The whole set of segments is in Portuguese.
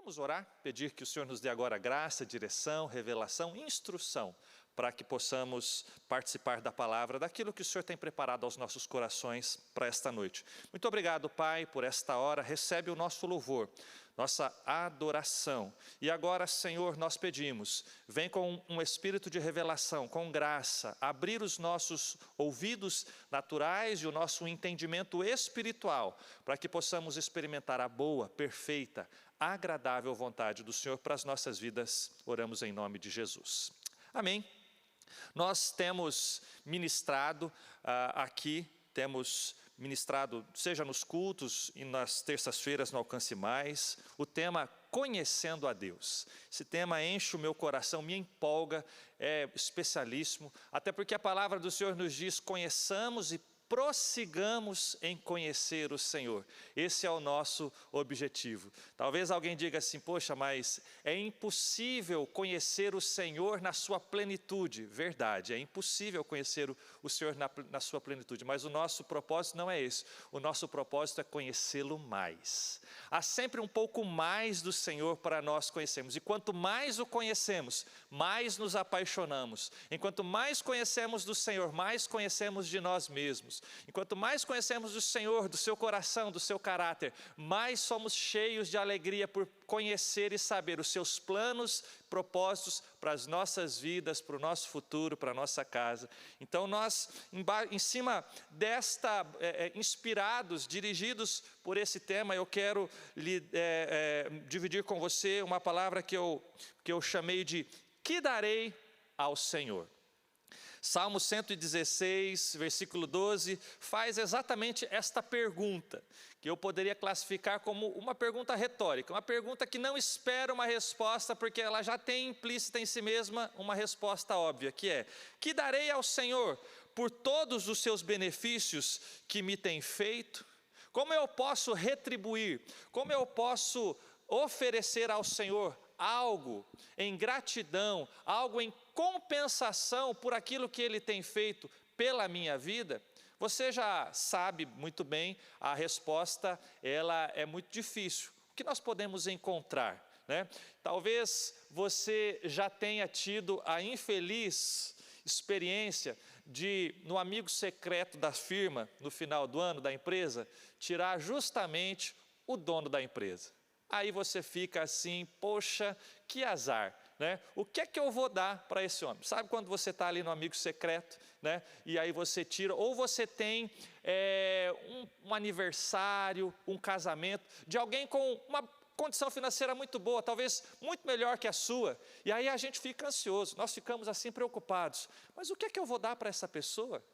Vamos orar, pedir que o Senhor nos dê agora graça, direção, revelação, instrução, para que possamos participar da palavra, daquilo que o Senhor tem preparado aos nossos corações para esta noite. Muito obrigado, Pai, por esta hora. Recebe o nosso louvor, nossa adoração. E agora, Senhor, nós pedimos, vem com um espírito de revelação, com graça, abrir os nossos ouvidos naturais e o nosso entendimento espiritual, para que possamos experimentar a boa, perfeita, agradável vontade do Senhor para as nossas vidas. Oramos em nome de Jesus. Amém. Nós temos ministrado aqui, temos ministrado, seja nos cultos e nas terças-feiras no Alcance Mais, o tema Conhecendo a Deus. Esse tema enche o meu coração, me empolga, é especialíssimo, até porque a palavra do Senhor nos diz: conheçamos e prossigamos em conhecer o Senhor. Esse é o nosso objetivo. Talvez alguém diga assim: poxa, mas é impossível conhecer o Senhor na sua plenitude. Verdade, é impossível conhecer o Senhor na sua plenitude, mas o nosso propósito não é esse. O nosso propósito é conhecê-lo mais. Há sempre um pouco mais do Senhor para nós conhecermos, e quanto mais o conhecemos, mais nos apaixonamos. Enquanto mais conhecemos do Senhor, mais conhecemos de nós mesmos. Enquanto mais conhecemos do Senhor, do seu coração, do seu caráter, mais somos cheios de alegria por conhecer e saber os seus planos, propósitos para as nossas vidas, para o nosso futuro, para a nossa casa. Então nós, em cima desta, inspirados, dirigidos por esse tema, eu quero dividir com você uma palavra que eu chamei de "que darei ao Senhor". Salmo 116, versículo 12, faz exatamente esta pergunta, que eu poderia classificar como uma pergunta retórica, uma pergunta que não espera uma resposta, porque ela já tem implícita em si mesma uma resposta óbvia, que é: que darei ao Senhor por todos os seus benefícios que me tem feito? Como eu posso retribuir? Como eu posso oferecer ao Senhor algo em gratidão, algo em compensação por aquilo que Ele tem feito pela minha vida? Você já sabe muito bem, a resposta ela é muito difícil. O que nós podemos encontrar, né? Talvez você já tenha tido a infeliz experiência de, no amigo secreto da firma, no final do ano da empresa, tirar justamente o dono da empresa. Aí você fica assim: poxa, que azar, né? O que é que eu vou dar para esse homem? Sabe quando você está ali no amigo secreto, né? E aí você tira, ou você tem um aniversário, um casamento de alguém com uma condição financeira muito boa, talvez muito melhor que a sua, e aí a gente fica ansioso, nós ficamos assim preocupados: mas o que é que eu vou dar para essa pessoa?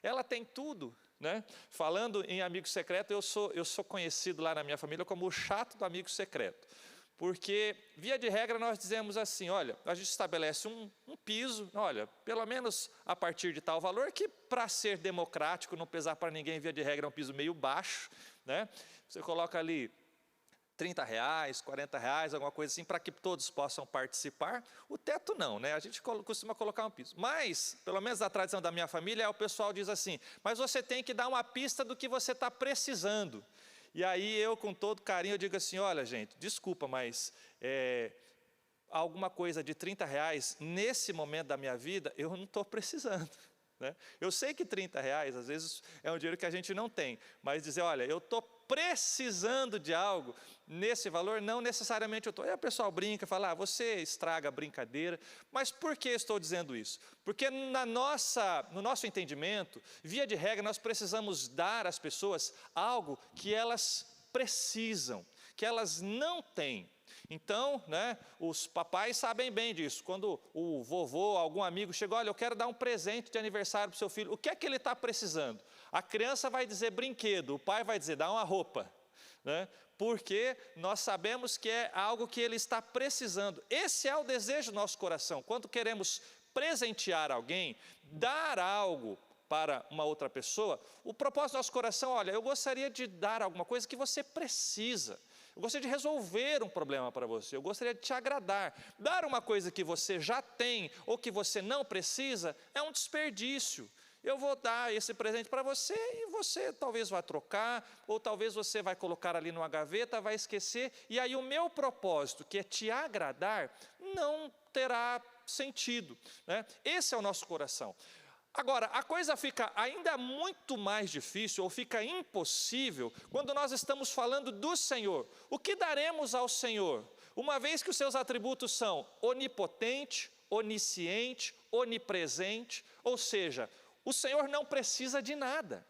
Ela tem tudo, né? Falando em amigo secreto, eu sou conhecido lá na minha família como o chato do amigo secreto, porque via de regra nós dizemos assim: olha, a gente estabelece um piso, olha, pelo menos a partir de tal valor, que para ser democrático, não pesar para ninguém, via de regra é um piso meio baixo, né? Você coloca ali R$30, R$40, alguma coisa assim, para que todos possam participar. O teto não, né? A gente costuma colocar um piso. Mas, pelo menos a tradição da minha família, o pessoal diz assim: mas você tem que dar uma pista do que você está precisando. E aí eu, com todo carinho, eu digo assim: olha, gente, desculpa, mas alguma coisa de R$30, nesse momento da minha vida, eu não estou precisando, né? Eu sei que R$30, às vezes, é um dinheiro que a gente não tem, mas dizer: olha, eu estou precisando de algo nesse valor, não necessariamente eu estou. Aí o pessoal brinca, fala: você estraga a brincadeira. Mas por que estou dizendo isso? Porque no nosso entendimento, via de regra, nós precisamos dar às pessoas algo que elas precisam, que elas não têm. Então, né, os papais sabem bem disso. Quando o vovô, algum amigo chegou: olha, eu quero dar um presente de aniversário para o seu filho, o que é que ele está precisando? A criança vai dizer brinquedo, o pai vai dizer: dá uma roupa, né? Porque nós sabemos que é algo que ele está precisando. Esse é o desejo do nosso coração. Quando queremos presentear alguém, dar algo para uma outra pessoa, o propósito do nosso coração: olha, eu gostaria de dar alguma coisa que você precisa. Eu gostaria de resolver um problema para você, eu gostaria de te agradar. Dar uma coisa que você já tem ou que você não precisa é um desperdício. Eu vou dar esse presente para você e você talvez vá trocar, ou talvez você vai colocar ali numa gaveta, vai esquecer, e aí o meu propósito, que é te agradar, não terá sentido, né? Esse é o nosso coração. Agora, a coisa fica ainda muito mais difícil, ou fica impossível, quando nós estamos falando do Senhor. O que daremos ao Senhor? Uma vez que os seus atributos são onipotente, onisciente, onipresente, ou seja, o Senhor não precisa de nada.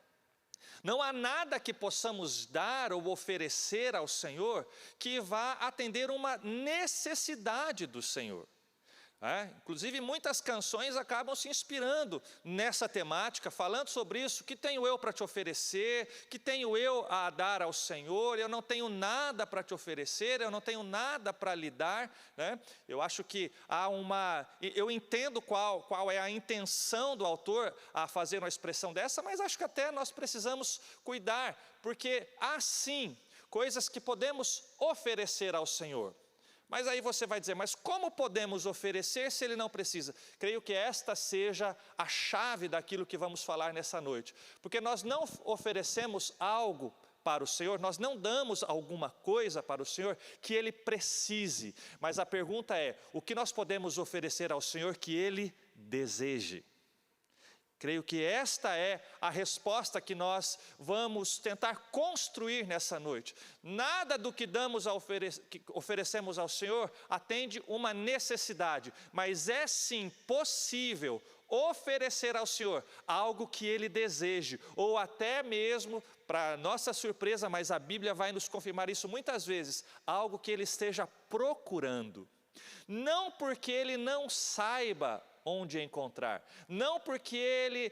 Não há nada que possamos dar ou oferecer ao Senhor que vá atender uma necessidade do Senhor. Inclusive muitas canções acabam se inspirando nessa temática, falando sobre isso. Que tenho eu para te oferecer? Que tenho eu a dar ao Senhor? Eu não tenho nada para te oferecer, eu não tenho nada para lhe dar, né? Eu acho que eu entendo qual é a intenção do autor a fazer uma expressão dessa, mas acho que até nós precisamos cuidar, porque há sim coisas que podemos oferecer ao Senhor. Mas aí você vai dizer, mas como podemos oferecer se Ele não precisa? Creio que esta seja a chave daquilo que vamos falar nessa noite. Porque nós não oferecemos algo para o Senhor, nós não damos alguma coisa para o Senhor que Ele precise. Mas a pergunta é, o que nós podemos oferecer ao Senhor que Ele deseje? Creio que esta é a resposta que nós vamos tentar construir nessa noite. Nada do que que oferecemos ao Senhor atende uma necessidade, mas é sim possível oferecer ao Senhor algo que Ele deseje, ou até mesmo, para nossa surpresa, mas a Bíblia vai nos confirmar isso muitas vezes, algo que Ele esteja procurando. Não porque Ele não saiba onde encontrar, não porque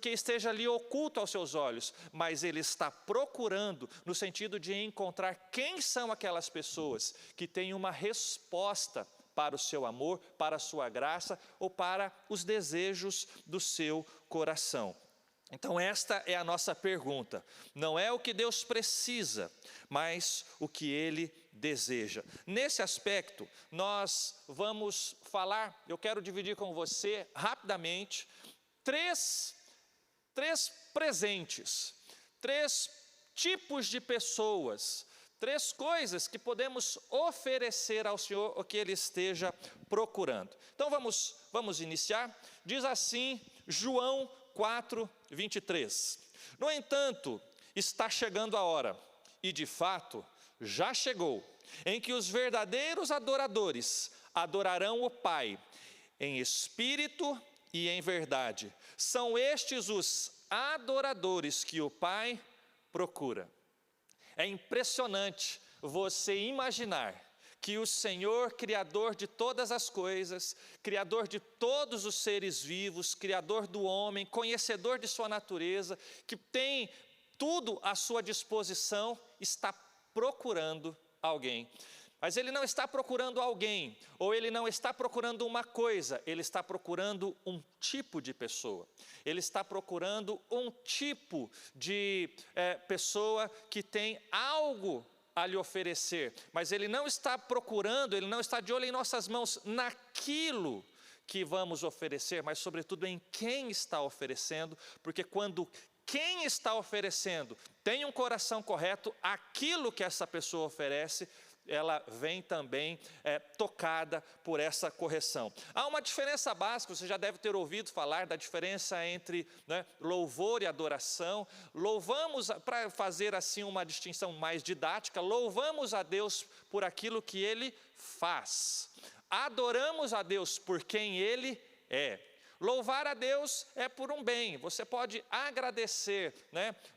esteja ali oculto aos seus olhos, mas Ele está procurando no sentido de encontrar quem são aquelas pessoas que têm uma resposta para o seu amor, para a sua graça ou para os desejos do seu coração. Então esta é a nossa pergunta, não é o que Deus precisa, mas o que Ele deseja. Nesse aspecto, nós vamos falar, eu quero dividir com você rapidamente, três presentes, 3 tipos de pessoas, 3 coisas que podemos oferecer ao Senhor o que Ele esteja procurando. Então vamos iniciar. Diz assim, João 4:23. No entanto, está chegando a hora, e de fato já chegou, em que os verdadeiros adoradores adorarão o Pai em espírito e em verdade. São estes os adoradores que o Pai procura. É impressionante você imaginar que o Senhor, Criador de todas as coisas, Criador de todos os seres vivos, Criador do homem, conhecedor de sua natureza, que tem tudo à sua disposição, está procurando alguém. Mas Ele não está procurando alguém, ou Ele não está procurando uma coisa, Ele está procurando um tipo de pessoa. Ele está procurando um tipo de pessoa que tem algo a lhe oferecer, mas Ele não está procurando, Ele não está de olho em nossas mãos naquilo que vamos oferecer, mas sobretudo em quem está oferecendo, porque quando quem está oferecendo tem um coração correto, aquilo que essa pessoa oferece, ela vem também tocada por essa correção. Há uma diferença básica, você já deve ter ouvido falar da diferença entre louvor e adoração. Louvamos, para fazer assim uma distinção mais didática, louvamos a Deus por aquilo que Ele faz. Adoramos a Deus por quem Ele é. Louvar a Deus é por um bem, você pode agradecer,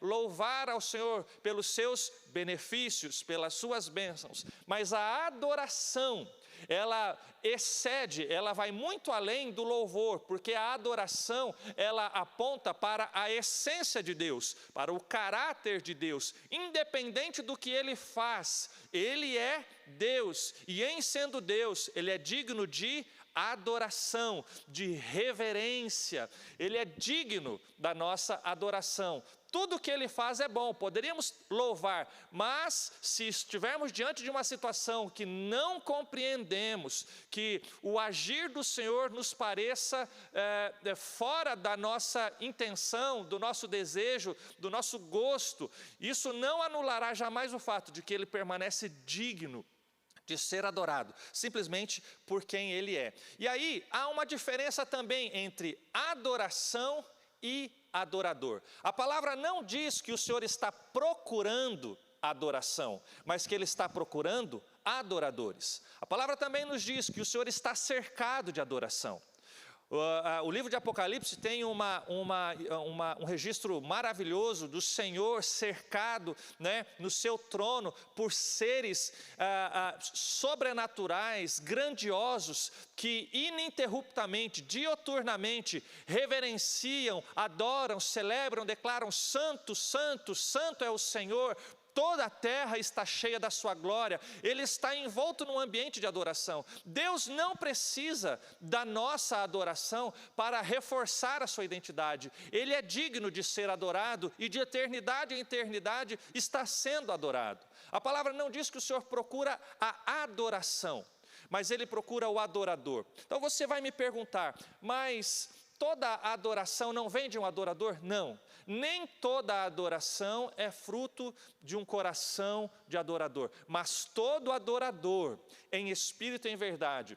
louvar ao Senhor pelos seus benefícios, pelas suas bênçãos, mas a adoração, ela excede, ela vai muito além do louvor, porque a adoração, ela aponta para a essência de Deus, para o caráter de Deus, independente do que Ele faz, Ele é Deus, e em sendo Deus, Ele é digno de adoração, de reverência, Ele é digno da nossa adoração. Tudo que Ele faz é bom, poderíamos louvar, mas se estivermos diante de uma situação que não compreendemos, que o agir do Senhor nos pareça fora da nossa intenção, do nosso desejo, do nosso gosto, isso não anulará jamais o fato de que Ele permanece digno de ser adorado, simplesmente por quem Ele é. E aí, há uma diferença também entre adoração e adorador. A palavra não diz que o Senhor está procurando adoração, mas que Ele está procurando adoradores. A palavra também nos diz que o Senhor está cercado de adoração. O livro de Apocalipse tem um registro maravilhoso do Senhor cercado, né, no seu trono por seres sobrenaturais, grandiosos, que ininterruptamente, dioturnamente, reverenciam, adoram, celebram, declaram: Santo, Santo, Santo é o Senhor. Toda a terra está cheia da sua glória. Ele está envolto num ambiente de adoração. Deus não precisa da nossa adoração para reforçar a sua identidade. Ele é digno de ser adorado e de eternidade em eternidade está sendo adorado. A palavra não diz que o Senhor procura a adoração, mas Ele procura o adorador. Então você vai me perguntar: mas toda a adoração não vem de um adorador? Não. Nem toda a adoração é fruto de um coração de adorador, mas todo adorador, em espírito e em verdade,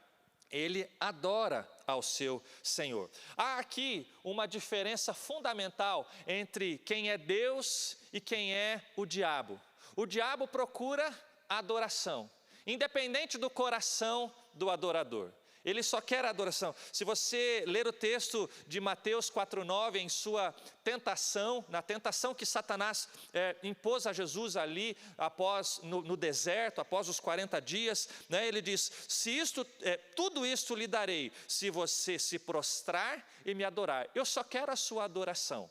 ele adora ao seu Senhor. Há aqui uma diferença fundamental entre quem é Deus e quem é o diabo. O diabo procura adoração, independente do coração do adorador. Ele só quer adoração. Se você ler o texto de Mateus 4,9, em sua tentação, na tentação que Satanás impôs a Jesus ali, no deserto, após os 40 dias, né, ele diz: tudo isto lhe darei, se você se prostrar e me adorar. Eu só quero a sua adoração.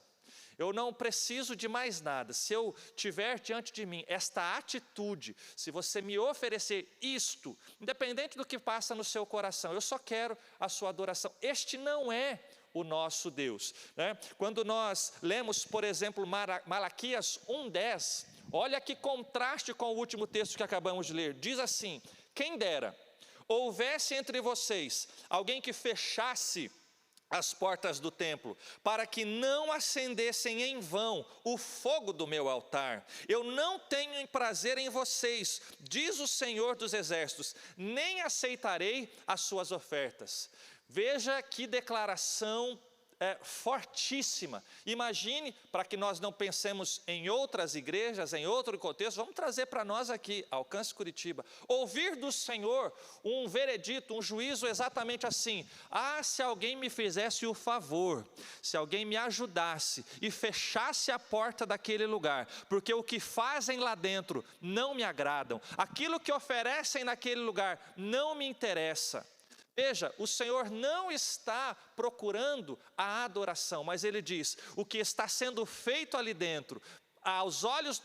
Eu não preciso de mais nada. Se eu tiver diante de mim esta atitude, se você me oferecer isto, independente do que passa no seu coração, eu só quero a sua adoração. Este não é o nosso Deus, né? Quando nós lemos, por exemplo, Malaquias 1:10, olha que contraste com o último texto que acabamos de ler. Diz assim: quem dera houvesse entre vocês alguém que fechasse as portas do templo, para que não acendessem em vão o fogo do meu altar. Eu não tenho prazer em vocês, diz o Senhor dos Exércitos, nem aceitarei as suas ofertas. Veja que declaração fortíssima. Imagine, para que nós não pensemos em outras igrejas, em outro contexto, vamos trazer para nós aqui, Alcance Curitiba, ouvir do Senhor um veredito, um juízo exatamente assim: se alguém me fizesse o favor, se alguém me ajudasse e fechasse a porta daquele lugar, porque o que fazem lá dentro não me agradam, aquilo que oferecem naquele lugar não me interessa. Veja, o Senhor não está procurando a adoração, mas Ele diz: o que está sendo feito ali dentro, aos olhos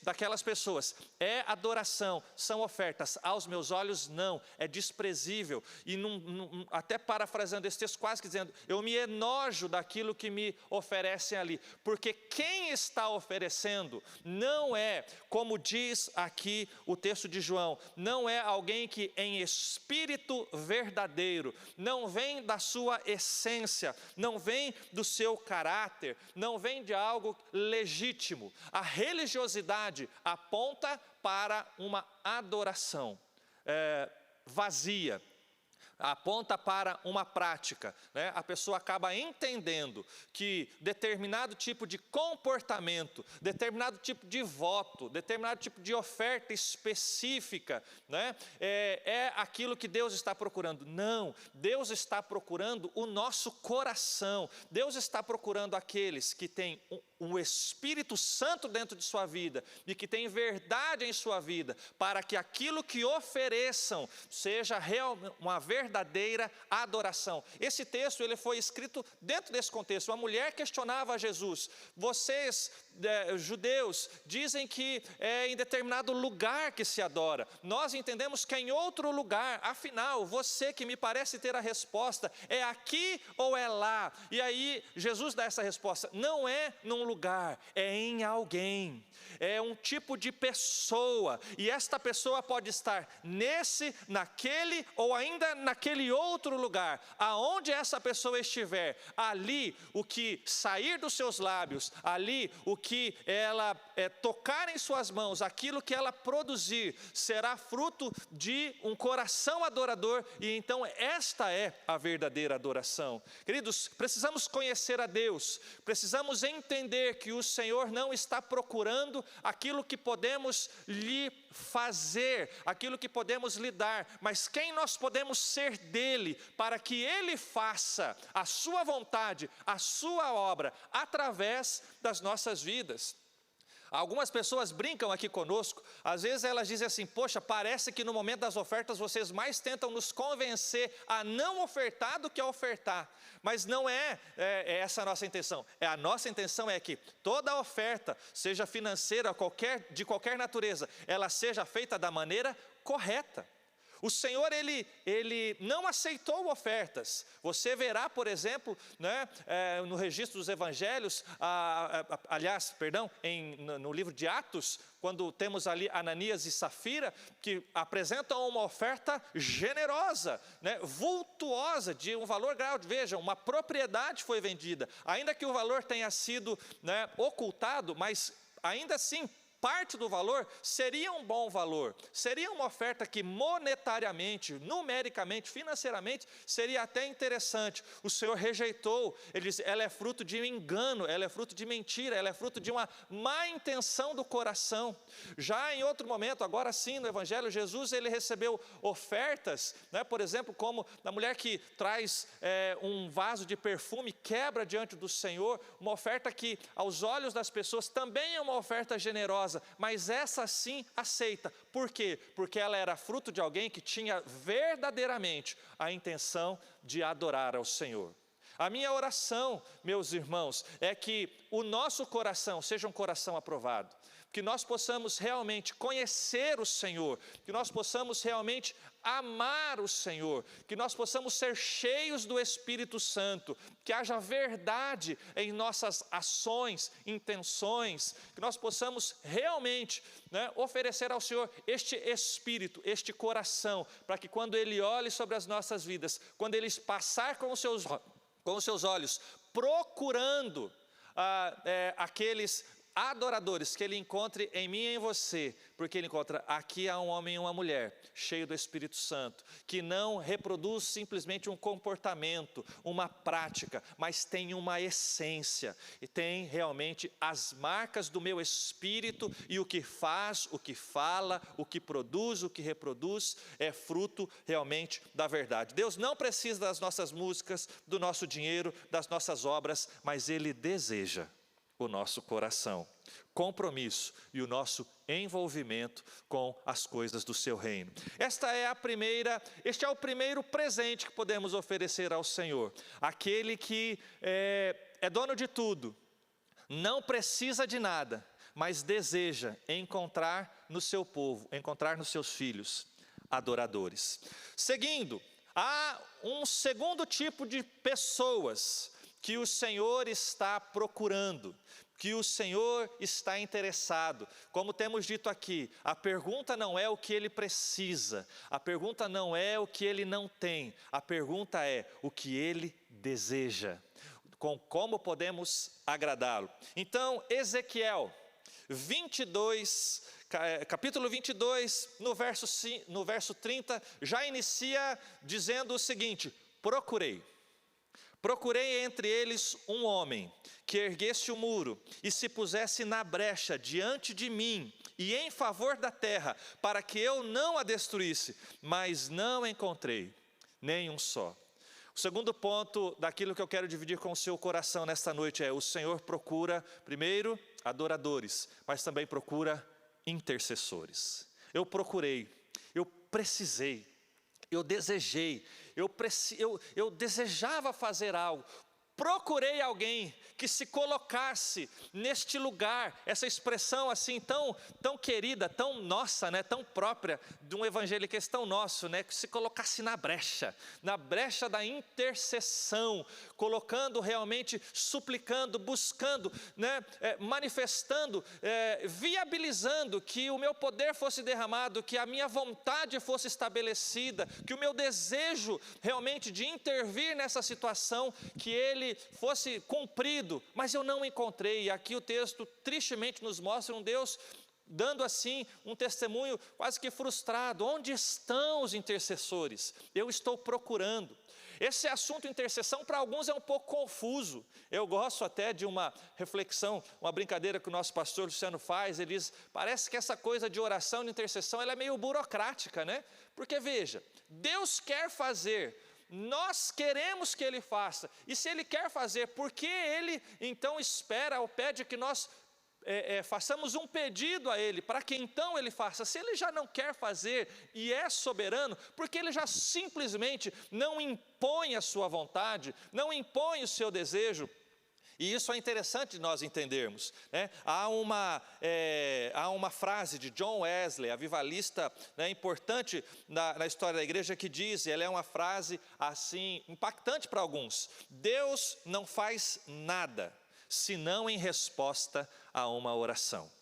daquelas pessoas, é adoração, são ofertas. Aos meus olhos, não, é desprezível. E até parafraseando esse texto, quase que dizendo: eu me enojo daquilo que me oferecem ali, porque quem está oferecendo não é, como diz aqui o texto de João, não é alguém que em espírito verdadeiro, não vem da sua essência, não vem do seu caráter, não vem de algo legítimo. A religiosidade aponta para uma adoração vazia, aponta para uma prática, né? A pessoa acaba entendendo que determinado tipo de comportamento, determinado tipo de voto, determinado tipo de oferta específica, né, é aquilo que Deus está procurando. Não, Deus está procurando o nosso coração. Deus está procurando aqueles que têm o Espírito Santo dentro de sua vida e que tem verdade em sua vida, para que aquilo que ofereçam seja realmente uma verdadeira adoração. Esse texto ele foi escrito dentro desse contexto. Uma mulher questionava a Jesus: vocês judeus dizem que é em determinado lugar que se adora. Nós entendemos que é em outro lugar. Afinal, você que me parece ter a resposta, é aqui ou é lá? E aí Jesus dá essa resposta: não é num lugar, é em alguém. É um tipo de pessoa, e esta pessoa pode estar nesse, naquele ou ainda naquele outro lugar. Aonde essa pessoa estiver, ali o que sair dos seus lábios, ali o que ela tocar em suas mãos, aquilo que ela produzir, será fruto de um coração adorador, e então esta é a verdadeira adoração. Queridos, precisamos conhecer a Deus, precisamos entender que o Senhor não está procurando aquilo que podemos lhe fazer, aquilo que podemos lhe dar, mas quem nós podemos ser dele, para que ele faça a sua vontade, a sua obra, através das nossas vidas. Algumas pessoas brincam aqui conosco, às vezes elas dizem assim: poxa, parece que no momento das ofertas vocês mais tentam nos convencer a não ofertar do que a ofertar. Mas não é essa a nossa intenção. A nossa intenção é que toda oferta, seja financeira, de qualquer natureza, ela seja feita da maneira correta. O Senhor, Ele não aceitou ofertas. Você verá, por exemplo, no registro dos evangelhos, no livro de Atos, quando temos ali Ananias e Safira, que apresentam uma oferta generosa, vultuosa, de um valor grande. Vejam, uma propriedade foi vendida, ainda que o valor tenha sido ocultado, mas ainda assim, parte do valor seria um bom valor, seria uma oferta que monetariamente, numericamente, financeiramente, seria até interessante. O Senhor rejeitou. Ele diz: ela é fruto de um engano, ela é fruto de mentira, ela é fruto de uma má intenção do coração. Já em outro momento, agora sim, no Evangelho, Jesus, ele recebeu ofertas, por exemplo, como da mulher que traz um vaso de perfume, quebra diante do Senhor, uma oferta que aos olhos das pessoas também é uma oferta generosa, mas essa sim aceita. Por quê? Porque ela era fruto de alguém que tinha verdadeiramente a intenção de adorar ao Senhor. A minha oração, meus irmãos, é que o nosso coração seja um coração aprovado, que nós possamos realmente conhecer o Senhor, que nós possamos realmente amar o Senhor, que nós possamos ser cheios do Espírito Santo, que haja verdade em nossas ações, intenções, que nós possamos realmente oferecer ao Senhor este Espírito, este coração, para que quando Ele olhe sobre as nossas vidas, quando Ele passar com os seus olhos, procurando aqueles adoradores, que Ele encontre em mim e em você, porque Ele encontra: aqui há um homem e uma mulher, cheio do Espírito Santo, que não reproduz simplesmente um comportamento, uma prática, mas tem uma essência, e tem realmente as marcas do meu Espírito, e o que faz, o que fala, o que produz, o que reproduz, é fruto realmente da verdade. Deus não precisa das nossas músicas, do nosso dinheiro, das nossas obras, mas Ele deseja o nosso coração, compromisso e o nosso envolvimento com as coisas do seu reino. Este é o primeiro presente que podemos oferecer ao Senhor. Aquele que é dono de tudo, não precisa de nada, mas deseja encontrar no seu povo, encontrar nos seus filhos, adoradores. Seguindo, há um segundo tipo de pessoas que o Senhor está procurando, que o Senhor está interessado. Como temos dito aqui, a pergunta não é o que Ele precisa, a pergunta não é o que Ele não tem, a pergunta é o que Ele deseja, como podemos agradá-lo. Então, Ezequiel 22, capítulo 22, no verso 30, já inicia dizendo o seguinte: Procurei entre eles um homem que erguesse o muro e se pusesse na brecha diante de mim e em favor da terra, para que eu não a destruísse, mas não encontrei nenhum só. O segundo ponto daquilo que eu quero dividir com o seu coração nesta noite é: o Senhor procura, primeiro, adoradores, mas também procura intercessores. Eu procurei, eu precisei, eu desejei, eu desejava fazer algo, procurei alguém que se colocasse neste lugar, essa expressão assim tão querida, tão nossa, né, tão própria de um evangeliquez tão nosso, né, que se colocasse na brecha da intercessão, colocando realmente, suplicando, buscando, né, manifestando, viabilizando que o meu poder fosse derramado, que a minha vontade fosse estabelecida, que o meu desejo realmente de intervir nessa situação, que ele fosse cumprido, mas eu não encontrei. E aqui o texto tristemente nos mostra um Deus dando assim um testemunho quase que frustrado. Onde estão os intercessores? Eu estou procurando. Esse assunto intercessão para alguns é um pouco confuso. Eu gosto até de uma reflexão, uma brincadeira que o nosso pastor Luciano faz. Ele diz, parece que essa coisa de oração e intercessão ela é meio burocrática, né? Porque veja, Deus quer fazer, nós queremos que Ele faça, e se Ele quer fazer, por que Ele então espera ou pede que nós façamos um pedido a Ele, para que então Ele faça? Se Ele já não quer fazer e é soberano, porque Ele já simplesmente não impõe a sua vontade, não impõe o seu desejo? E isso é interessante de nós entendermos, né? Há uma frase de John Wesley, avivalista, né, importante na história da igreja, que diz, ela é uma frase assim impactante para alguns: Deus não faz nada, senão em resposta a uma oração.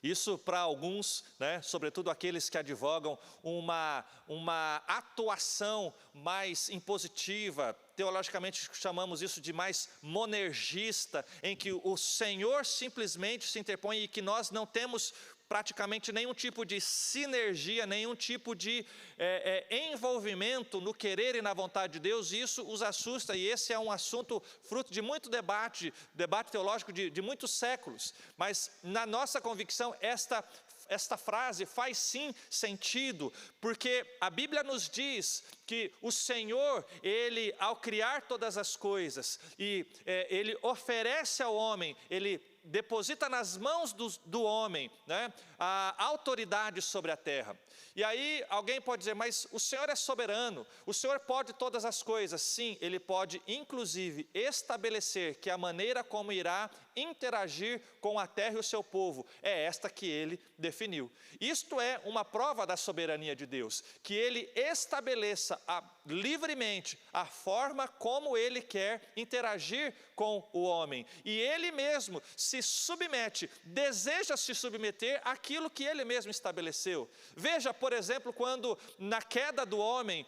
Isso para alguns, né, sobretudo aqueles que advogam uma atuação mais impositiva, teologicamente chamamos isso de mais monergista, em que o Senhor simplesmente se interpõe e que nós não temos praticamente nenhum tipo de sinergia, nenhum tipo de envolvimento no querer e na vontade de Deus. E isso os assusta, e esse é um assunto fruto de muito debate teológico de muitos séculos. Mas na nossa convicção, esta frase faz sim sentido, porque a Bíblia nos diz que o Senhor, Ele ao criar todas as coisas, e Ele oferece ao homem, Ele deposita nas mãos do homem, né, a autoridade sobre a terra. E aí alguém pode dizer, mas o Senhor é soberano, o Senhor pode todas as coisas. Sim, Ele pode inclusive estabelecer que a maneira como irá interagir com a terra e o seu povo é esta que Ele definiu. Isto é uma prova da soberania de Deus, que Ele estabeleça livremente a forma como Ele quer interagir com o homem. E Ele mesmo se submete, deseja se submeter àquilo que Ele mesmo estabeleceu. Veja, por exemplo, quando na queda do homem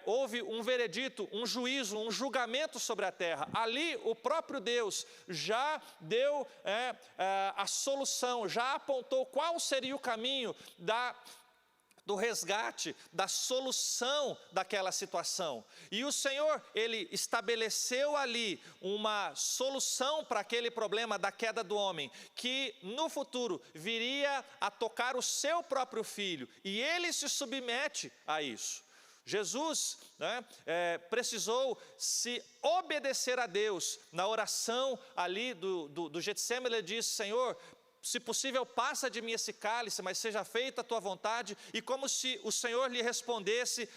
houve um veredito, um juízo, um julgamento sobre a terra. Ali o próprio Deus já deu a solução, já apontou qual seria o caminho do resgate, da solução daquela situação. E o Senhor, Ele estabeleceu ali uma solução para aquele problema da queda do homem, que no futuro viria a tocar o seu próprio filho, e Ele se submete a isso. Jesus, né, precisou se obedecer a Deus. Na oração ali do Getsêmani, Ele disse, Senhor, se possível, passa de mim esse cálice, mas seja feita a tua vontade. E como se o Senhor lhe respondesse,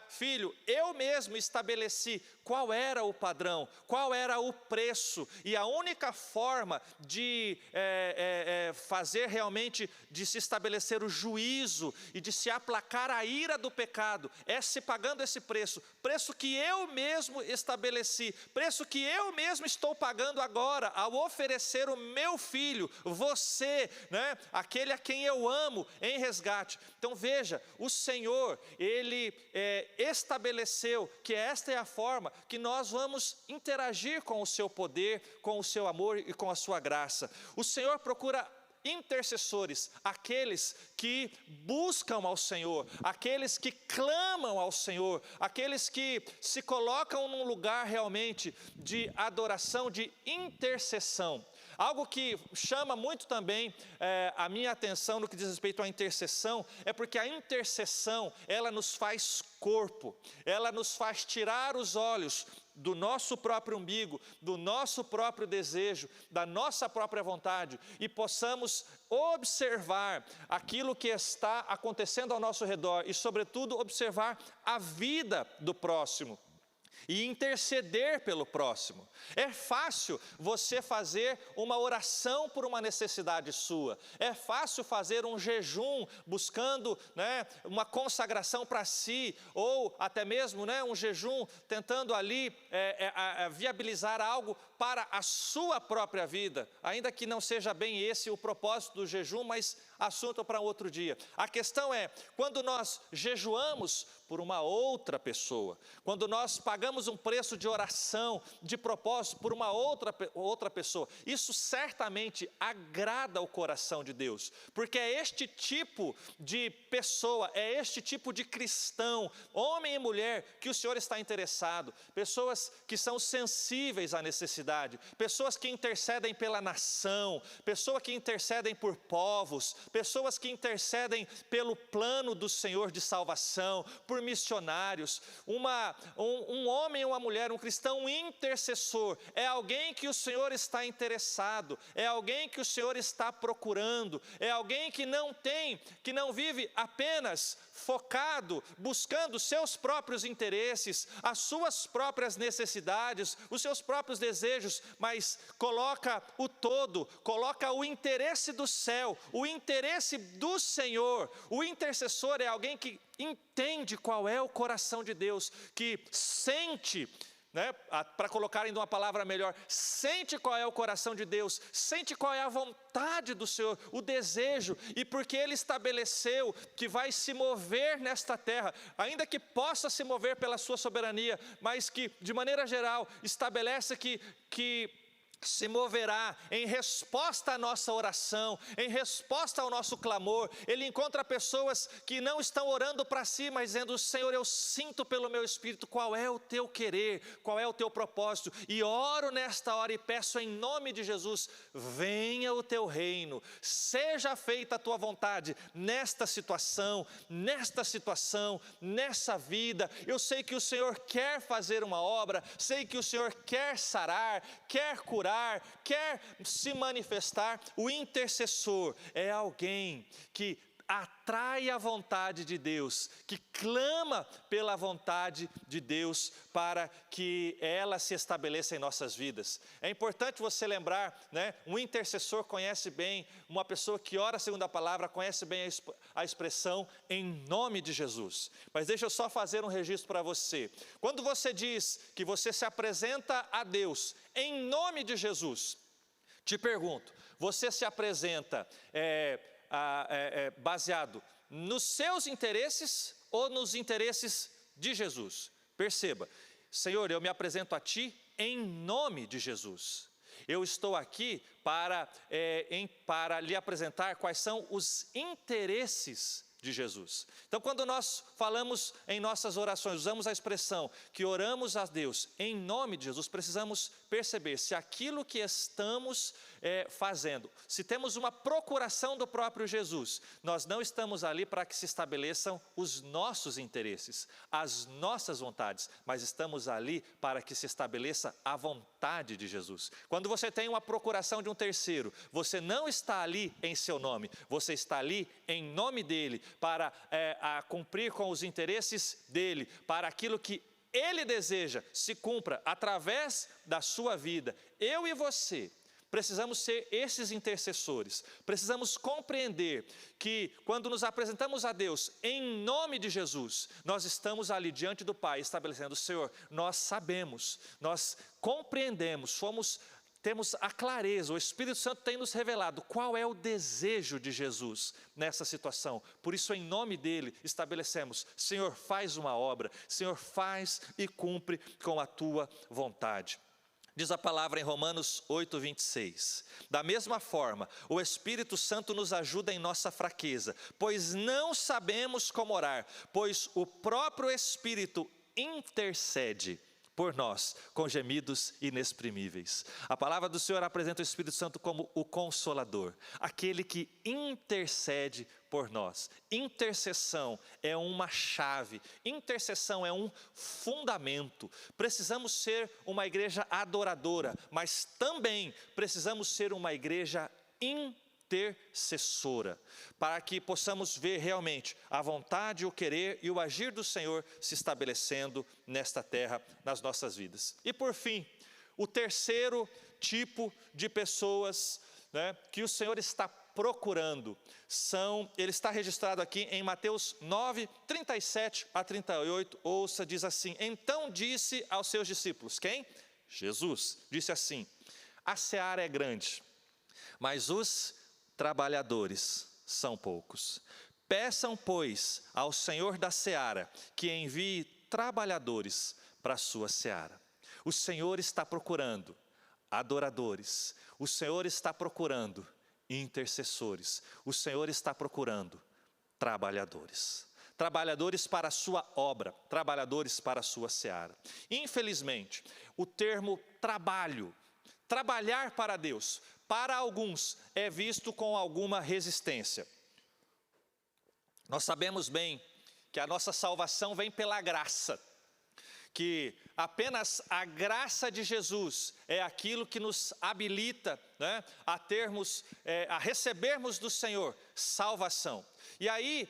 filho, eu mesmo estabeleci qual era o padrão, qual era o preço, e a única forma de fazer realmente, de se estabelecer o juízo e de se aplacar a ira do pecado, é se pagando esse preço que eu mesmo estabeleci, preço que eu mesmo estou pagando agora, ao oferecer o meu filho, você, né, aquele a quem eu amo, em resgate. Então veja, o Senhor, Ele estabeleceu que esta é a forma que nós vamos interagir com o seu poder, com o seu amor e com a sua graça. O Senhor procura intercessores, aqueles que buscam ao Senhor, aqueles que clamam ao Senhor, aqueles que se colocam num lugar realmente de adoração, de intercessão. Algo que chama muito também a minha atenção no que diz respeito à intercessão, é porque a intercessão, ela nos faz corpo, ela nos faz tirar os olhos do nosso próprio umbigo, do nosso próprio desejo, da nossa própria vontade, e possamos observar aquilo que está acontecendo ao nosso redor e, sobretudo, observar a vida do próximo. e interceder pelo próximo. É fácil você fazer uma oração por uma necessidade sua. É fácil fazer um jejum buscando, uma consagração para si, ou até mesmo, um jejum tentando ali viabilizar algo para a sua própria vida, ainda que não seja bem esse o propósito do jejum, mas assunto para outro dia. A questão é, quando nós jejuamos por uma outra pessoa, quando nós pagamos um preço de oração, de propósito por uma outra pessoa, isso certamente agrada o coração de Deus, porque é este tipo de pessoa, é este tipo de cristão, homem e mulher, que o Senhor está interessado, pessoas que são sensíveis à necessidade, pessoas que intercedem pela nação, pessoas que intercedem por povos, pessoas que intercedem pelo plano do Senhor de salvação, por missionários. Um homem ou uma mulher, um cristão intercessor, é alguém que o Senhor está interessado, é alguém que o Senhor está procurando, é alguém que não vive apenas focado, buscando seus próprios interesses, as suas próprias necessidades, os seus próprios desejos, mas coloca o todo, coloca o interesse do céu, o interesse do Senhor. O intercessor é alguém que entende qual é o coração de Deus, que sente, para colocar em uma palavra melhor, sente qual é o coração de Deus, sente qual é a vontade do Senhor, o desejo, e porque Ele estabeleceu que vai se mover nesta terra, ainda que possa se mover pela sua soberania, mas que de maneira geral estabelece que se moverá em resposta à nossa oração, em resposta ao nosso clamor. Ele encontra pessoas que não estão orando para si, mas dizendo: Senhor, eu sinto pelo meu espírito qual é o teu querer, qual é o teu propósito, e oro nesta hora e peço em nome de Jesus: venha o teu reino, seja feita a tua vontade nesta situação, nessa vida. Eu sei que o Senhor quer fazer uma obra, sei que o Senhor quer sarar, quer curar, quer se manifestar. O intercessor é alguém que atrai a vontade de Deus, que clama pela vontade de Deus para que ela se estabeleça em nossas vidas. É importante você lembrar, um intercessor conhece bem, uma pessoa que ora segundo a palavra, conhece bem a expressão em nome de Jesus. Mas deixa eu só fazer um registro para você. Quando você diz que você se apresenta a Deus em nome de Jesus, te pergunto, você se apresenta baseado nos seus interesses ou nos interesses de Jesus? Perceba: Senhor, eu me apresento a Ti em nome de Jesus. Eu estou aqui para lhe apresentar quais são os interesses de Jesus. Então, quando nós falamos em nossas orações, usamos a expressão que oramos a Deus em nome de Jesus, precisamos perceber se aquilo que estamos fazendo, se temos uma procuração do próprio Jesus, nós não estamos ali para que se estabeleçam os nossos interesses, as nossas vontades, mas estamos ali para que se estabeleça a vontade de Jesus. Quando você tem uma procuração de um terceiro, você não está ali em seu nome, você está ali em nome dele, para cumprir com os interesses dele, para aquilo que ele deseja se cumpra através da sua vida. Eu e você precisamos ser esses intercessores, precisamos compreender que quando nos apresentamos a Deus em nome de Jesus, nós estamos ali diante do Pai, estabelecendo: Senhor, nós sabemos, nós compreendemos, temos a clareza, o Espírito Santo tem nos revelado qual é o desejo de Jesus nessa situação. Por isso, em nome dele, estabelecemos: Senhor, faz uma obra, Senhor, faz e cumpre com a tua vontade. Diz a palavra em Romanos 8:26, da mesma forma, o Espírito Santo nos ajuda em nossa fraqueza, pois não sabemos como orar, pois o próprio Espírito intercede por nós, com gemidos inexprimíveis. A palavra do Senhor apresenta o Espírito Santo como o Consolador, aquele que intercede por nós. Intercessão é uma chave, intercessão é um fundamento. Precisamos ser uma igreja adoradora, mas também precisamos ser uma igreja intercessora. intercessora, para que possamos ver realmente a vontade, o querer e o agir do Senhor se estabelecendo nesta terra, nas nossas vidas. E por fim, o terceiro tipo de pessoas, né, que o Senhor está procurando, ele está registrado aqui em Mateus 9, 37 a 38, ouça, diz assim: então disse aos seus discípulos, quem? Jesus, disse assim: a seara é grande, mas os trabalhadores são poucos. Peçam, pois, ao Senhor da seara que envie trabalhadores para a sua seara. O Senhor está procurando adoradores, o Senhor está procurando intercessores, o Senhor está procurando trabalhadores. Trabalhadores para a sua obra, trabalhadores para a sua seara. Infelizmente, o termo trabalho, trabalhar para Deus, para alguns é visto com alguma resistência. Nós sabemos bem que a nossa salvação vem pela graça, que apenas a graça de Jesus é aquilo que nos habilita, né, a recebermos do Senhor salvação. E aí,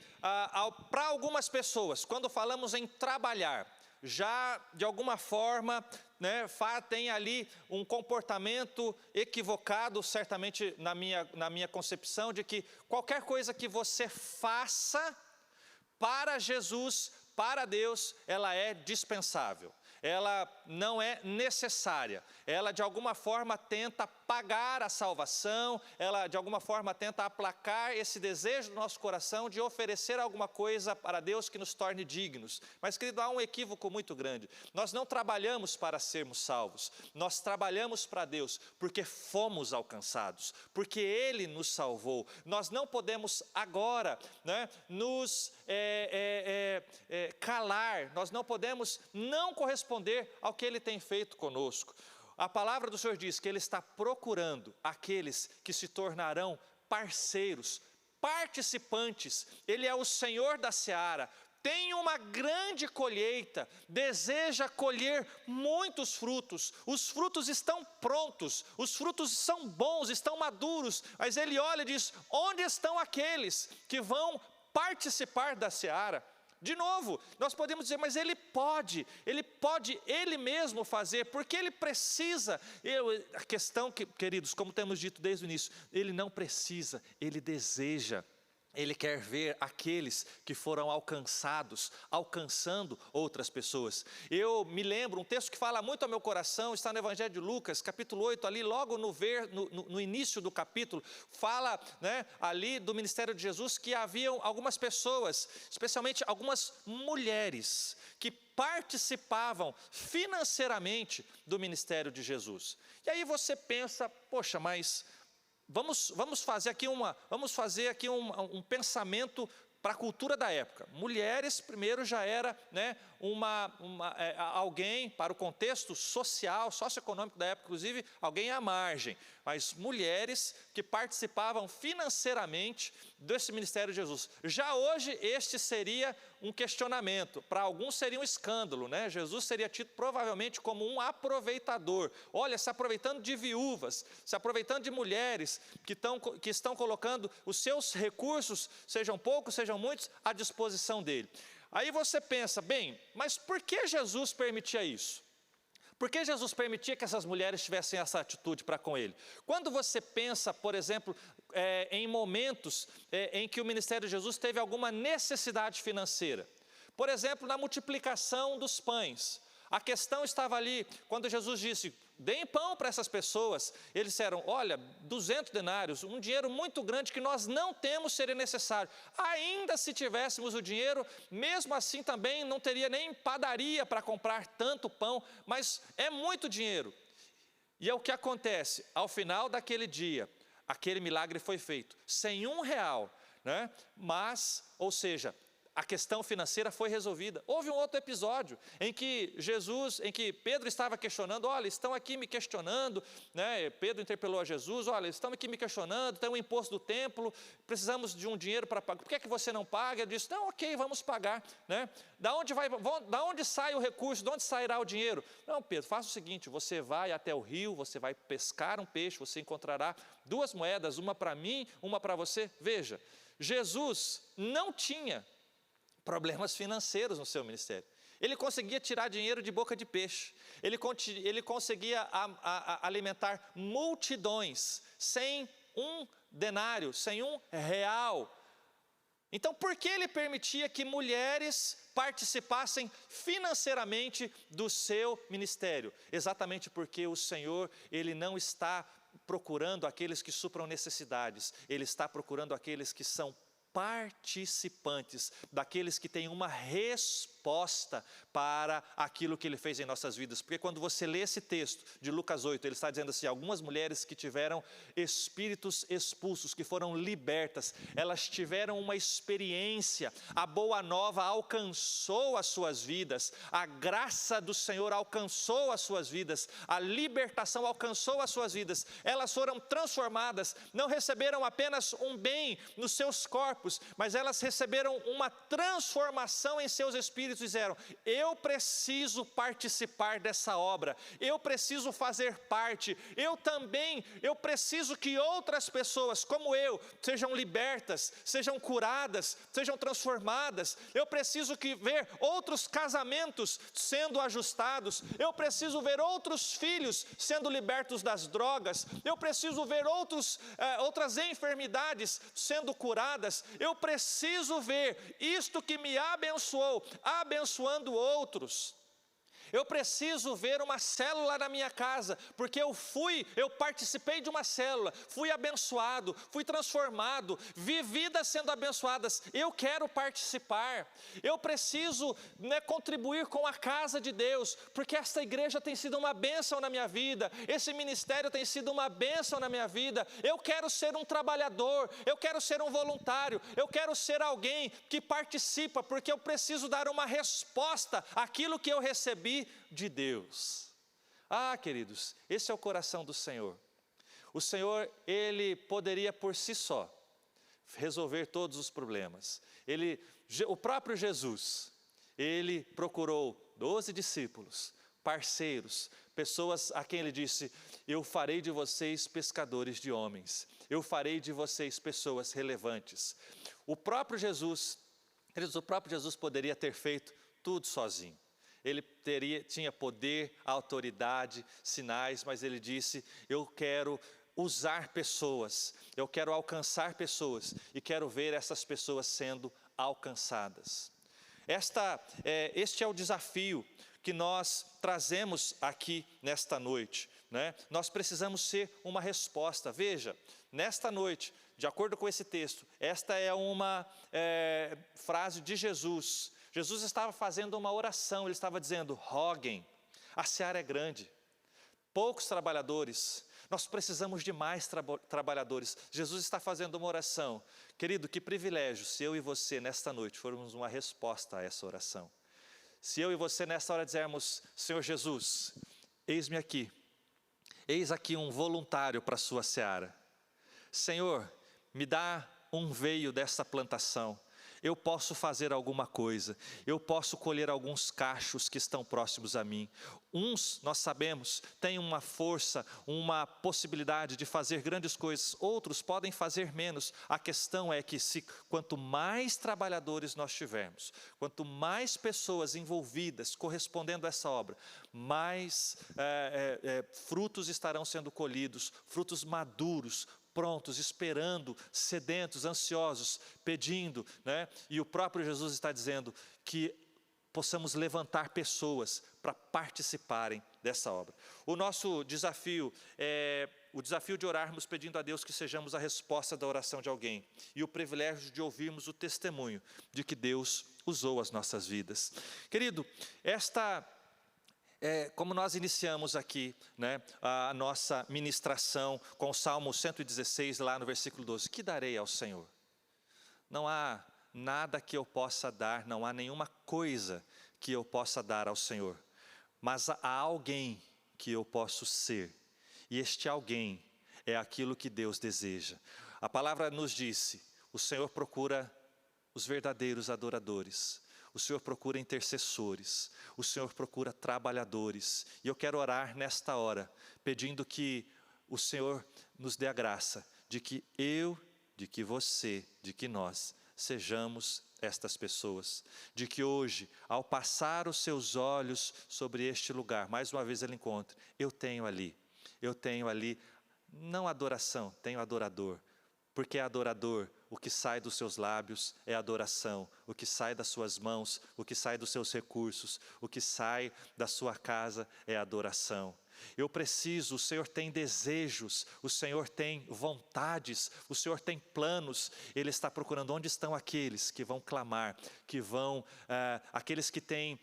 para algumas pessoas, quando falamos em trabalhar, já de alguma forma, né, tem ali um comportamento equivocado, certamente na minha concepção, de que qualquer coisa que você faça para Jesus, para Deus, ela é dispensável, ela não é necessária, ela de alguma forma tenta pagar a salvação, ela de alguma forma tenta aplacar esse desejo do nosso coração de oferecer alguma coisa para Deus que nos torne dignos. Mas, querido, há um equívoco muito grande. Nós não trabalhamos para sermos salvos, nós trabalhamos para Deus porque fomos alcançados, porque Ele nos salvou. Nós não podemos agora, né, nos calar, nós não podemos não corresponder ao que Ele tem feito conosco. A palavra do Senhor diz que Ele está procurando aqueles que se tornarão parceiros, participantes. Ele é o Senhor da seara, tem uma grande colheita, deseja colher muitos frutos. Os frutos estão prontos, os frutos são bons, estão maduros, mas Ele olha e diz: onde estão aqueles que vão participar da seara? De novo, nós podemos dizer, mas Ele pode Ele mesmo fazer, porque Ele precisa. A questão, queridos, como temos dito desde o início, Ele não precisa, Ele deseja. Ele quer ver aqueles que foram alcançados, alcançando outras pessoas. Eu me lembro, um texto que fala muito ao meu coração, está no Evangelho de Lucas, capítulo 8, ali logo no início do capítulo, fala, né, ali do ministério de Jesus, que haviam algumas pessoas, especialmente algumas mulheres, que participavam financeiramente do ministério de Jesus. E aí você pensa, poxa, mas vamos fazer aqui um pensamento para a cultura da época. Mulheres, primeiro, já era, né, alguém, para o contexto social, socioeconômico da época, inclusive, alguém à margem. Mas mulheres que participavam financeiramente desse ministério de Jesus. Já hoje, este seria um questionamento, para alguns seria um escândalo, né? Jesus seria tido provavelmente como um aproveitador. Olha, se aproveitando de viúvas, se aproveitando de mulheres que estão colocando os seus recursos, sejam poucos, sejam muitos, à disposição dele. Aí você pensa, bem, mas por que Jesus permitia isso? Por que Jesus permitia que essas mulheres tivessem essa atitude para com ele? Quando você pensa, por exemplo, em momentos em que o ministério de Jesus teve alguma necessidade financeira, por exemplo, na multiplicação dos pães, a questão estava ali, quando Jesus disse, deem pão para essas pessoas, eles disseram, olha, 200 denários, um dinheiro muito grande que nós não temos seria necessário. Ainda se tivéssemos o dinheiro, mesmo assim também não teria nem padaria para comprar tanto pão, mas é muito dinheiro. E é o que acontece, ao final daquele dia, aquele milagre foi feito, sem R$1, né? Mas, ou seja, a questão financeira foi resolvida. Houve um outro episódio em que Pedro estava questionando, olha, estão aqui me questionando, né? Pedro interpelou a Jesus, olha, estão aqui me questionando, tem o imposto do templo, precisamos de um dinheiro para pagar, por que é que você não paga? Ele disse, não, ok, vamos pagar, né? Da onde sai o recurso, de onde sairá o dinheiro? Não, Pedro, faça o seguinte, você vai até o rio, você vai pescar um peixe, você encontrará 2 moedas, uma para mim, uma para você. Veja, Jesus não tinha problemas financeiros no seu ministério. Ele conseguia tirar dinheiro de boca de peixe. Ele conseguia alimentar multidões sem um denário, sem um real. Então, por que ele permitia que mulheres participassem financeiramente do seu ministério? Exatamente porque o Senhor, Ele não está procurando aqueles que supram necessidades. Ele está procurando aqueles que são participantes, daqueles que têm uma resposta para aquilo que Ele fez em nossas vidas. Porque quando você lê esse texto de Lucas 8, ele está dizendo assim, algumas mulheres que tiveram espíritos expulsos, que foram libertas, elas tiveram uma experiência, a boa nova alcançou as suas vidas, a graça do Senhor alcançou as suas vidas, a libertação alcançou as suas vidas, elas foram transformadas, não receberam apenas um bem nos seus corpos, mas elas receberam uma transformação em seus espíritos e disseram, eu preciso participar dessa obra, eu preciso fazer parte, eu preciso que outras pessoas como eu, sejam libertas, sejam curadas, sejam transformadas, eu preciso ver outros casamentos sendo ajustados, eu preciso ver outros filhos sendo libertos das drogas, eu preciso ver outras enfermidades sendo curadas, eu preciso ver isto que me abençoou, abençoando outros. Eu preciso ver uma célula na minha casa, porque eu participei de uma célula, fui abençoado, fui transformado, vi vidas sendo abençoadas, eu quero participar, eu preciso contribuir com a casa de Deus, porque esta igreja tem sido uma bênção na minha vida, esse ministério tem sido uma bênção na minha vida, eu quero ser um trabalhador, eu quero ser um voluntário, eu quero ser alguém que participa, porque eu preciso dar uma resposta àquilo que eu recebi de Deus. Ah, queridos, esse é o coração do Senhor. O Senhor, Ele poderia por si só resolver todos os problemas. O próprio Jesus, Ele procurou 12 discípulos, parceiros, pessoas a quem Ele disse, eu farei de vocês pescadores de homens, eu farei de vocês pessoas relevantes. O próprio Jesus, queridos, o próprio Jesus poderia ter feito tudo sozinho. Ele tinha poder, autoridade, sinais, mas ele disse, eu quero usar pessoas, eu quero alcançar pessoas e quero ver essas pessoas sendo alcançadas. Este é o desafio que nós trazemos aqui nesta noite, né? Nós precisamos ser uma resposta. Veja, nesta noite, de acordo com esse texto, esta é uma frase de Jesus. Jesus estava fazendo uma oração, ele estava dizendo, roguem, a seara é grande, poucos trabalhadores, nós precisamos de mais trabalhadores. Jesus está fazendo uma oração. Querido, que privilégio se eu e você nesta noite formos uma resposta a essa oração. Se eu e você nesta hora dizermos, Senhor Jesus, eis-me aqui, eis aqui um voluntário para a sua seara. Senhor, me dá um veio dessa plantação. Eu posso fazer alguma coisa, eu posso colher alguns cachos que estão próximos a mim. Uns, nós sabemos, têm uma força, uma possibilidade de fazer grandes coisas, outros podem fazer menos. A questão é que quanto mais trabalhadores nós tivermos, quanto mais pessoas envolvidas correspondendo a essa obra, mais frutos estarão sendo colhidos, frutos maduros, prontos, esperando, sedentos, ansiosos, pedindo, né? E o próprio Jesus está dizendo que possamos levantar pessoas para participarem dessa obra. O nosso desafio é o desafio de orarmos pedindo a Deus que sejamos a resposta da oração de alguém e o privilégio de ouvirmos o testemunho de que Deus usou as nossas vidas. Querido, como nós iniciamos aqui, né, a nossa ministração com o Salmo 116, lá no versículo 12, que darei ao Senhor? Não há nada que eu possa dar, não há nenhuma coisa que eu possa dar ao Senhor, mas há alguém que eu posso ser, e este alguém é aquilo que Deus deseja. A palavra nos disse, o Senhor procura os verdadeiros adoradores, o Senhor procura intercessores, o Senhor procura trabalhadores, e eu quero orar nesta hora, pedindo que o Senhor nos dê a graça de que eu, de que você, de que nós sejamos estas pessoas, de que hoje, ao passar os seus olhos sobre este lugar, mais uma vez ele encontre, eu tenho ali, não adoração, tenho adorador, porque é adorador, o que sai dos seus lábios é adoração, o que sai das suas mãos, o que sai dos seus recursos, o que sai da sua casa é adoração. Eu preciso, o Senhor tem desejos, o Senhor tem vontades, o Senhor tem planos. Ele está procurando onde estão aqueles que vão clamar, que vão, aqueles que têm,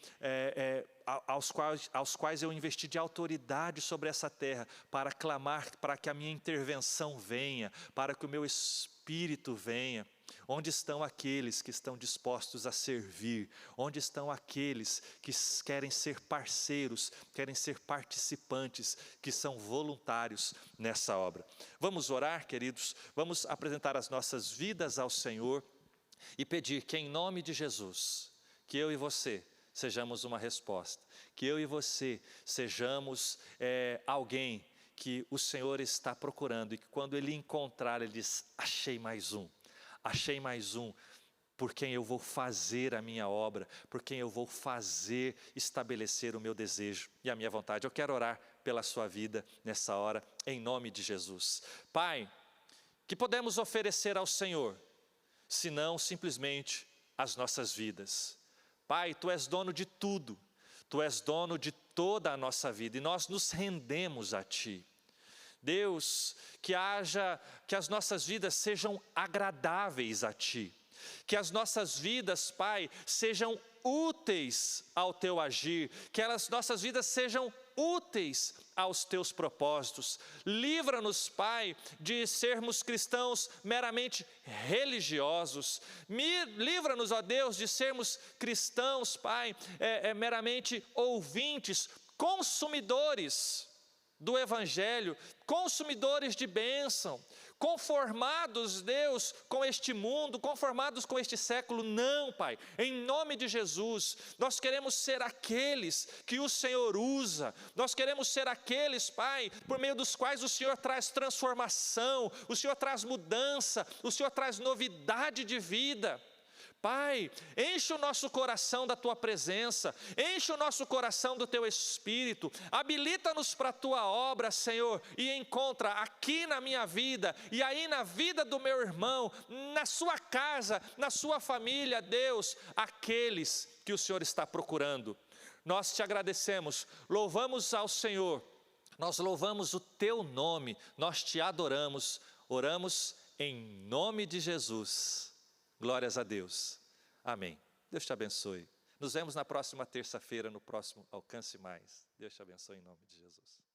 aos quais eu investi de autoridade sobre essa terra, para clamar, para que a minha intervenção venha, para que o meu Espírito venha. Onde estão aqueles que estão dispostos a servir? Onde estão aqueles que querem ser parceiros, querem ser participantes, que são voluntários nessa obra? Vamos orar, queridos, vamos apresentar as nossas vidas ao Senhor e pedir que em nome de Jesus, que eu e você sejamos uma resposta, que eu e você sejamos alguém que o Senhor está procurando e que quando Ele encontrar, Ele diz, achei mais um por quem eu vou fazer a minha obra, por quem eu vou fazer estabelecer o meu desejo e a minha vontade. Eu quero orar pela sua vida nessa hora, em nome de Jesus. Pai, que podemos oferecer ao Senhor, senão simplesmente as nossas vidas. Pai, Tu és dono de tudo, Tu és dono de toda a nossa vida e nós nos rendemos a Ti. Deus, que as nossas vidas sejam agradáveis a Ti, que as nossas vidas, Pai, sejam úteis ao Teu agir, que as nossas vidas sejam úteis aos Teus propósitos. Livra-nos, Pai, de sermos cristãos meramente religiosos. Livra-nos, ó Deus, de sermos cristãos, Pai, meramente ouvintes, consumidores do Evangelho, consumidores de bênção, conformados, Deus, com este mundo, conformados com este século. Não, Pai, em nome de Jesus, nós queremos ser aqueles que o Senhor usa, nós queremos ser aqueles, Pai, por meio dos quais o Senhor traz transformação, o Senhor traz mudança, o Senhor traz novidade de vida. Pai, enche o nosso coração da Tua presença, enche o nosso coração do Teu Espírito, habilita-nos para a Tua obra, Senhor, e encontra aqui na minha vida, e aí na vida do meu irmão, na sua casa, na sua família, Deus, aqueles que o Senhor está procurando. Nós Te agradecemos, louvamos ao Senhor, nós louvamos o Teu nome, nós Te adoramos, oramos em nome de Jesus. Glórias a Deus. Amém. Deus te abençoe. Nos vemos na próxima terça-feira, no próximo Alcance Mais. Deus te abençoe em nome de Jesus.